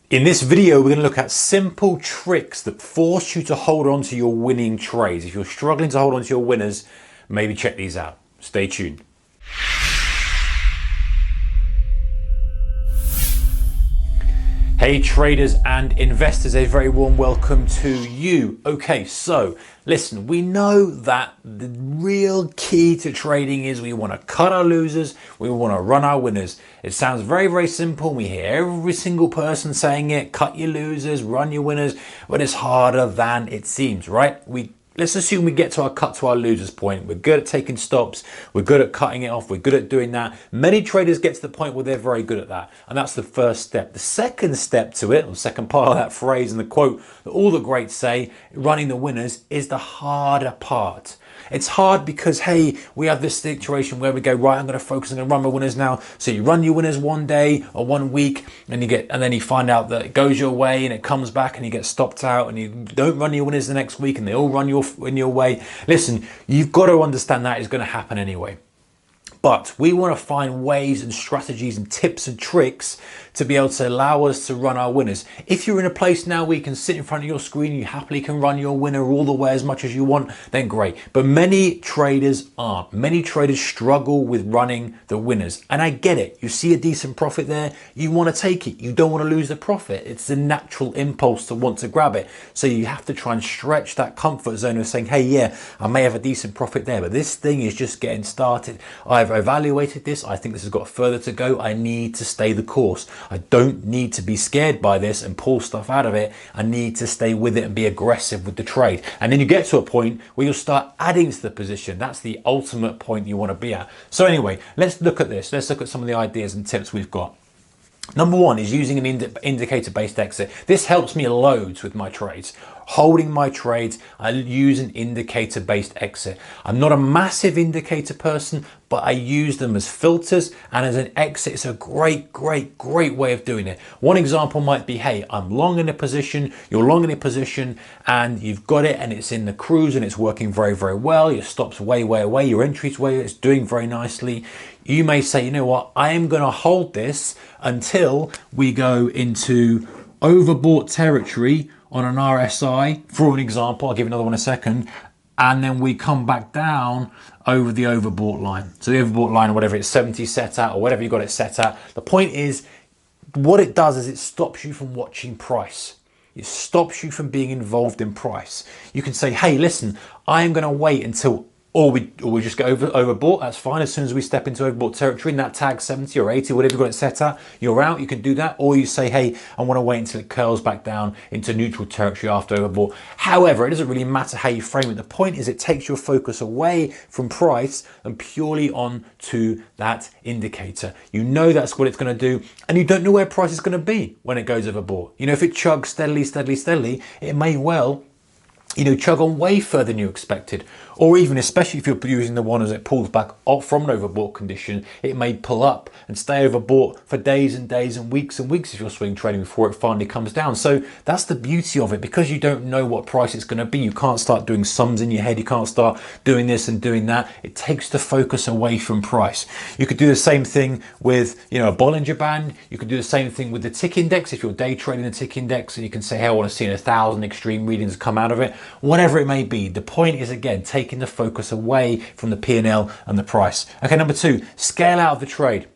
In this video, we're going to look at simple tricks that force you to hold on to your winning trades. If you're struggling to hold on to your winners, maybe check these out. Stay tuned. Hey traders and investors, a very warm welcome to you. Okay, so listen, we know that the real key to trading is we want to cut our losers, we want to run our winners. It sounds very, very simple. We hear every single person saying it, cut your losers, run your winners, but it's harder than it seems, right? Let's assume we get to our cut to our losers point. We're good at taking stops. We're good at cutting it off. We're good at doing that. Many traders get to the point where they're very good at that. And that's the first step. The second step to it, or the second part of that phrase and the quote that all the greats say, running the winners, is the harder part. It's hard because, hey, we have this situation where we go, right, I'm going to focus, I'm going to run my winners now. So you run your winners one day or 1 week and then you find out that it goes your way and it comes back and you get stopped out and you don't run your winners the next week and they all run in your way. Listen, you've got to understand that is going to happen anyway. But we want to find ways and strategies and tips and tricks to be able to allow us to run our winners. If you're in a place now where you can sit in front of your screen, you happily can run your winner all the way as much as you want, then great. But many traders aren't. Many traders struggle with running the winners. And I get it. You see a decent profit there, you want to take it. You don't want to lose the profit. It's the natural impulse to want to grab it. So you have to try and stretch that comfort zone of saying, hey, yeah, I may have a decent profit there, but this thing is just getting started. I've evaluated this. I think this has got further to go. I need to stay the course. I don't need to be scared by this and pull stuff out of it. I need to stay with it and be aggressive with the trade. And then you get to a point where you'll start adding to the position. That's the ultimate point you want to be at. So anyway, let's look at this. Let's look at some of the ideas and tips we've got. Number one is using an indicator-based exit. This helps me loads with my trades. Holding my trades, I use an indicator-based exit. I'm not a massive indicator person, but I use them as filters and as an exit. It's a great way of doing it. One example might be, hey, I'm long in a position, you're long in a position and you've got it and it's in the cruise and it's working very, very well. Your stop's way away, your entry's way, it's doing very nicely. You may say, you know what, I am gonna hold this until we go into overbought territory on an RSI, for an example. I'll give another one in a second, and then we come back down over the overbought line. So the overbought line, or whatever it's 70 set at, or whatever you got it set at. The point is, what it does is it stops you from watching price. It stops you from being involved in price. You can say, hey, listen, I am going to wait until or we just get overbought. That's fine. As soon as we step into overbought territory and that tag 70 or 80, whatever you've got it set at, you're out. You can do that. Or you say, hey, I want to wait until it curls back down into neutral territory after overbought. However, it doesn't really matter how you frame it. The point is it takes your focus away from price and purely on to that indicator. You know that's what it's going to do, and you don't know where price is going to be when it goes overbought. You know, if it chugs steadily, it may well, chug on way further than you expected. Or even, especially if you're using the one as it pulls back off from an overbought condition, it may pull up and stay overbought for days and days and weeks if you're swing trading before it finally comes down. So that's the beauty of it. Because you don't know what price it's going to be, you can't start doing sums in your head. You can't start doing this and doing that. It takes the focus away from price. You could do the same thing with, a Bollinger Band. You could do the same thing with the tick index. If you're day trading the tick index and you can say, hey, I want to see 1,000 extreme readings come out of it, whatever it may be. The point is, again, taking the focus away from the P&L and the price. Okay, number two, scale out of the trade.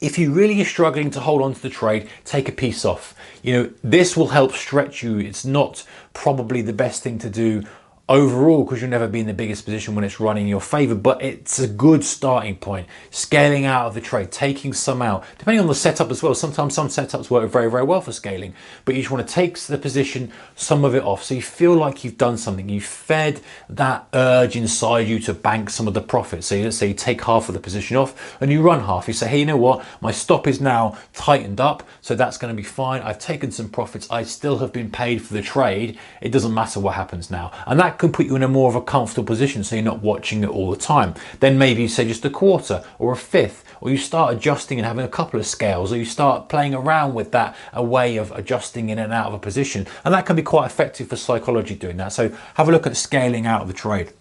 If you really are struggling to hold on to the trade, take a piece off. This will help stretch you. It's not probably the best thing to do overall because you'll never be in the biggest position when it's running in your favor, but it's a good starting point. Scaling out of the trade, taking some out, depending on the setup as well. Sometimes some setups work very, very well for scaling, but you just want to take the position, some of it off, so you feel like you've done something. You fed that urge inside you to bank some of the profit. So let's say you take half of the position off and you run half. You say, hey, you know what, my stop is now tightened up, so that's going to be fine. I've taken some profits. I still have been paid for the trade. It doesn't matter what happens now. And that can put you in a more of a comfortable position, so you're not watching it all the time. Then maybe you say just a quarter or a fifth, or you start adjusting and having a couple of scales, or you start playing around with that, a way of adjusting in and out of a position. And that can be quite effective for psychology doing that. So have a look at scaling out of the trade.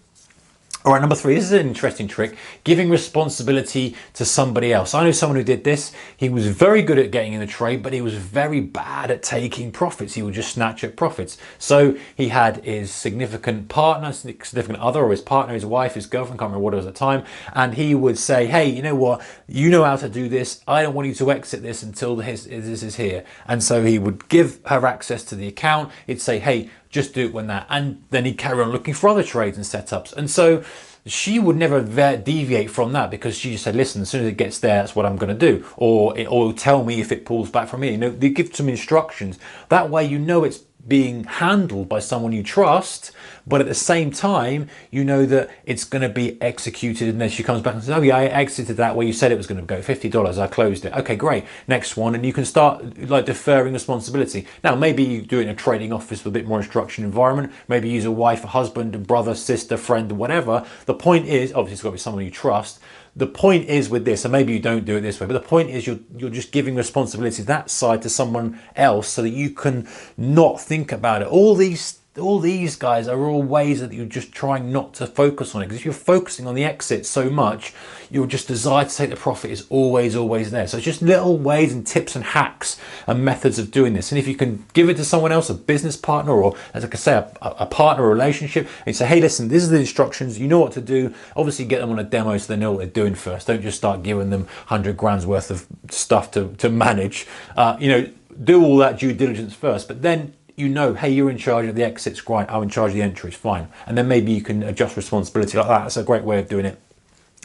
All right, number 3, this is an interesting trick, giving responsibility to somebody else. I know someone who did this. He was very good at getting in the trade, but he was very bad at taking profits. He would just snatch at profits. So he had his significant partner, significant other, or his partner, his wife, his girlfriend, can't remember what it was at the time, and he would say, hey, you know what, you know how to do this. I don't want you to exit this until this is here. And so he would give her access to the account. He'd say, hey, just do it when that, and then he'd carry on looking for other trades and setups. And so she would never deviate from that, because she just said, listen, as soon as it gets there, that's what I'm going to do, or tell me if it pulls back from me. You know, they give some instructions. That way, you know, it's being handled by someone you trust, but at the same time, you know that it's going to be executed. And then she comes back and says, oh yeah, I exited that where you said it was going to go, $50, I closed it. Okay, great, next one. And you can start like deferring responsibility. Now, maybe you do it in a trading office with a bit more instruction environment. Maybe use a wife, a husband, a brother, sister, friend, whatever. The point is, obviously it's got to be someone you trust. The point is with this, and maybe you don't do it this way, but the point is you're just giving responsibility that side to someone else so that you can not think about it. All these guys are all ways that you're just trying not to focus on it, because if you're focusing on the exit so much, your just desire to take the profit is always there. So it's just little ways and tips and hacks and methods of doing this. And if you can give it to someone else, a business partner, or as I can say, a partner, a relationship, and you say, hey, listen, these are the instructions, you know what to do. Obviously get them on a demo so they know what they're doing first. Don't just start giving them 100 grand's worth of stuff to manage. You know, do all that due diligence first, but then you know, hey, you're in charge of the exits, great, I'm in charge of the entries, fine. And then maybe you can adjust responsibility like that. That's a great way of doing it.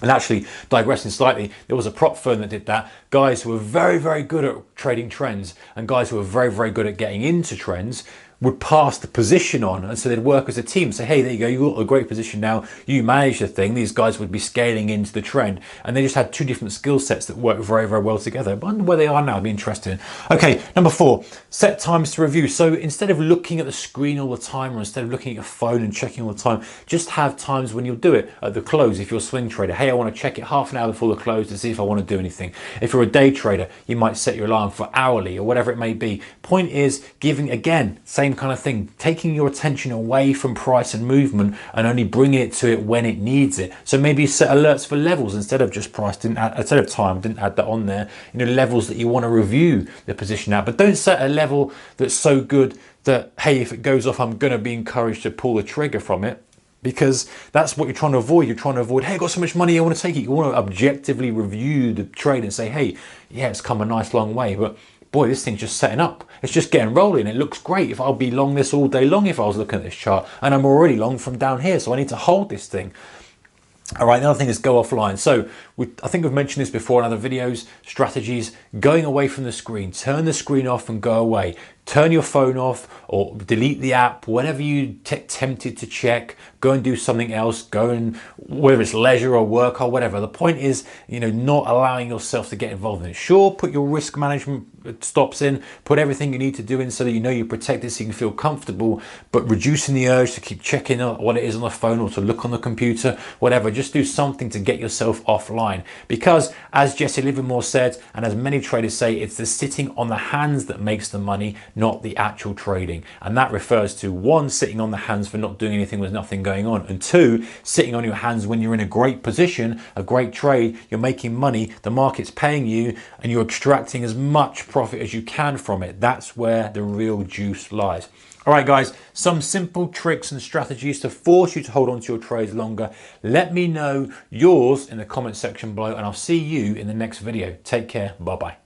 And actually, digressing slightly, there was a prop firm that did that. Guys who were very, very good at trading trends and guys who were very, very good at getting into trends would pass the position on, and so they'd work as a team. Say, hey, there you go, you've got a great position now, you manage the thing. These guys would be scaling into the trend, and they just had two different skill sets that work very, very well together. But I wonder where they are now, it'd be interesting. Okay, number 4, set times to review. So instead of looking at the screen all the time, or instead of looking at your phone and checking all the time, just have times when you'll do it. At the close, if you're a swing trader, hey, I want to check it half an hour before the close to see if I want to do anything. If you're a day trader, you might set your alarm for hourly or whatever it may be. Point is, giving, again, same kind of thing, taking your attention away from price and movement and only bringing it to it when it needs it. So maybe you set alerts for levels instead of just price, instead of time, didn't add that on there. You know, levels that you want to review the position at, but don't set a level that's so good that, hey, if it goes off, I'm going to be encouraged to pull the trigger from it. Because that's what you're trying to avoid. You're trying to avoid, hey, I've got so much money, I want to take it. You want to objectively review the trade and say, hey, yeah, it's come a nice long way, but boy, this thing's just setting up. It's just getting rolling. It looks great. If I'll be long this all day long if I was looking at this chart, and I'm already long from down here, so I need to hold this thing. All right, the other thing is go offline. So I think we've mentioned this before in other videos, strategies, going away from the screen. Turn the screen off and go away. Turn your phone off or delete the app, whatever you tempted to check, go and do something else, go and, whether it's leisure or work or whatever. The point is, you know, not allowing yourself to get involved in it. Sure, put your risk management stops in, put everything you need to do in so that you know you're protected so you can feel comfortable, but reducing the urge to keep checking what it is on the phone or to look on the computer, whatever. Just do something to get yourself offline. Because as Jesse Livermore said, and as many traders say, it's the sitting on the hands that makes the money, not the actual trading. And that refers to 1, sitting on the hands for not doing anything with nothing going on, and 2, sitting on your hands when you're in a great position, a great trade, you're making money, the market's paying you, and you're extracting as much profit as you can from it. That's where the real juice lies. All right, guys, some simple tricks and strategies to force you to hold on to your trades longer. Let me know yours in the comment section below, and I'll see you in the next video. Take care. Bye-bye.